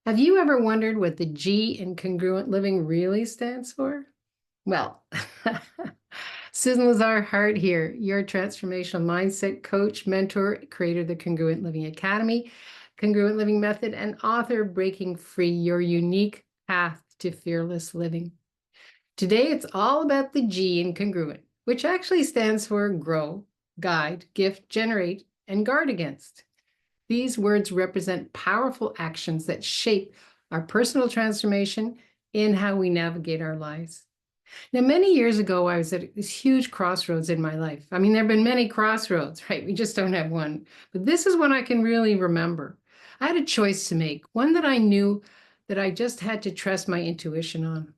Have you ever wondered what the G in congruent living really stands for? Well, Susan Lazar Hart here, your transformational mindset coach, mentor, creator of the Congruent Living Academy, Congruent Living Method, and author of Breaking Free, Your Unique Path to Fearless Living. Today, it's all about the G in congruent, which actually stands for grow, guide, gift, generate, and guard against. These words represent powerful actions that shape our personal transformation in how we navigate our lives. Now, many years ago, I was at this huge crossroads in my life. I mean, there have been many crossroads, right? We just don't have one. But this is one I can really remember. I had a choice to make, one that I knew that I just had to trust my intuition on.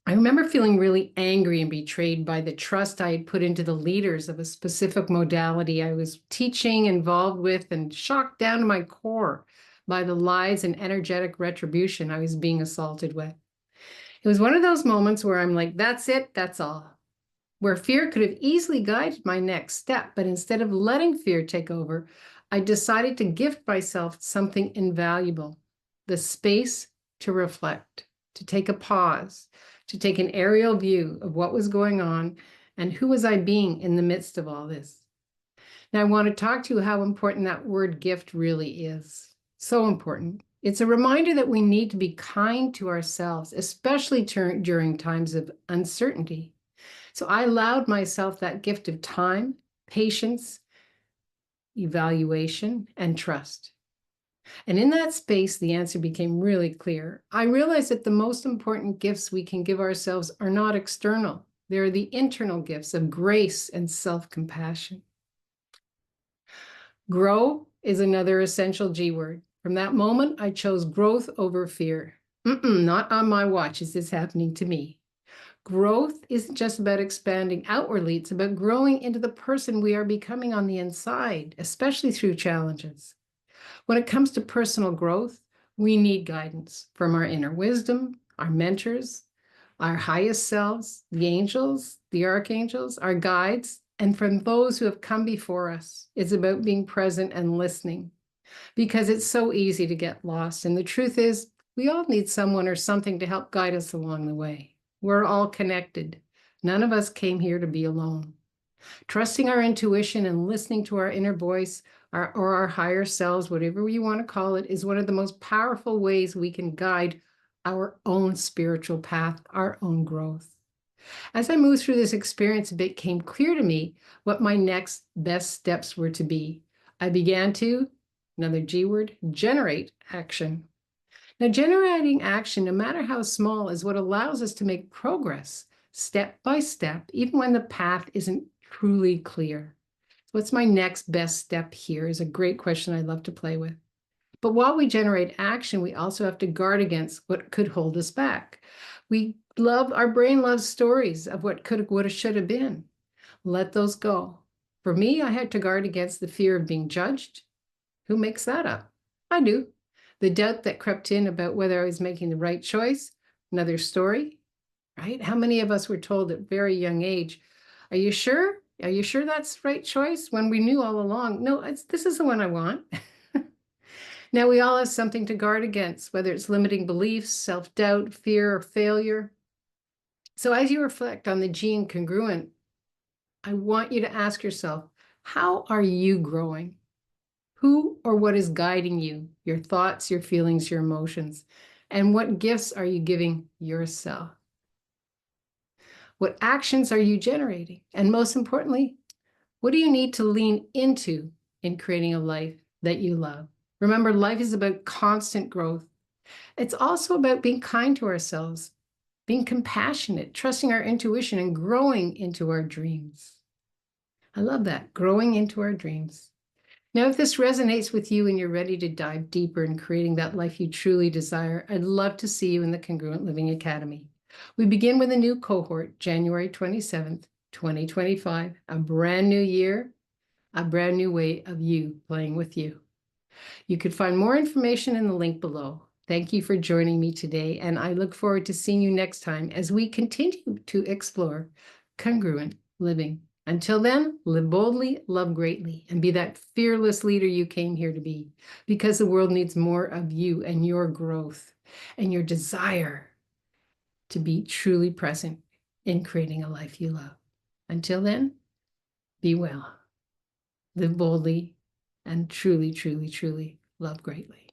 I remember feeling really angry and betrayed by the trust I had put into the leaders of a specific modality I was teaching, involved with, and shocked down to my core by the lies and energetic retribution I was being assaulted with. It was one of those moments where I'm like, that's it, that's all. Where fear could have easily guided my next step, but instead of letting fear take over, I decided to gift myself something invaluable, the space to reflect, to take a pause, to take an aerial view of what was going on and who was I being in the midst of all this. Now, I want to talk to you how important that word gift really is. So important. It's a reminder that we need to be kind to ourselves, especially during times of uncertainty. So I allowed myself that gift of time, patience, evaluation, and trust. And in that space, the answer became really clear. I realized that the most important gifts we can give ourselves are not external. They're the internal gifts of grace and self-compassion. Grow is another essential G word. From that moment, I chose growth over fear. Not on my watch is this happening to me. Growth isn't just about expanding outwardly. It's about growing into the person we are becoming on the inside, especially through challenges. When it comes to personal growth, we need guidance from our inner wisdom, our mentors, our highest selves, the angels, the archangels, our guides, and from those who have come before us. It's about being present and listening, because it's so easy to get lost. And the truth is, we all need someone or something to help guide us along the way. We're all connected. None of us came here to be alone. Trusting our intuition and listening to our inner voice, or our higher selves, whatever you want to call it, is one of the most powerful ways we can guide our own spiritual path, our own growth. As I moved through this experience, it became clear to me what my next best steps were to be. I began to, another G word, generate action. Now, generating action, no matter how small, is what allows us to make progress step by step, even when the path isn't truly clear. What's my next best step here is a great question I'd love to play with. But while we generate action, we also have to guard against what could hold us back. Our brain loves stories of what could have, would have, should have been. Let those go. For me, I had to guard against the fear of being judged. Who makes that up? I do. The doubt that crept in about whether I was making the right choice, another story, right? How many of us were told at a very young age, are you sure? Are you sure that's the right choice? When we knew all along, no, this is the one I want. Now, we all have something to guard against, whether it's limiting beliefs, self-doubt, fear, or failure. So as you reflect on the G in congruent, I want you to ask yourself, how are you growing? Who or what is guiding you, your thoughts, your feelings, your emotions? And what gifts are you giving yourself? What actions are you generating? And most importantly, what do you need to lean into in creating a life that you love? Remember, life is about constant growth. It's also about being kind to ourselves, being compassionate, trusting our intuition, and growing into our dreams. I love that, growing into our dreams. Now, if this resonates with you and you're ready to dive deeper in creating that life you truly desire, I'd love to see you in the Congruent Living Academy. We begin with a new cohort, January 27th, 2025, a brand new year, a brand new way of you playing with you. You could find more information in the link below. Thank you for joining me today, and I look forward to seeing you next time as we continue to explore congruent living. Until then, live boldly, love greatly, and be that fearless leader you came here to be, because the world needs more of you and your growth and your desire to be truly present in creating a life you love. Until then, be well, live boldly, and truly, truly, truly love greatly.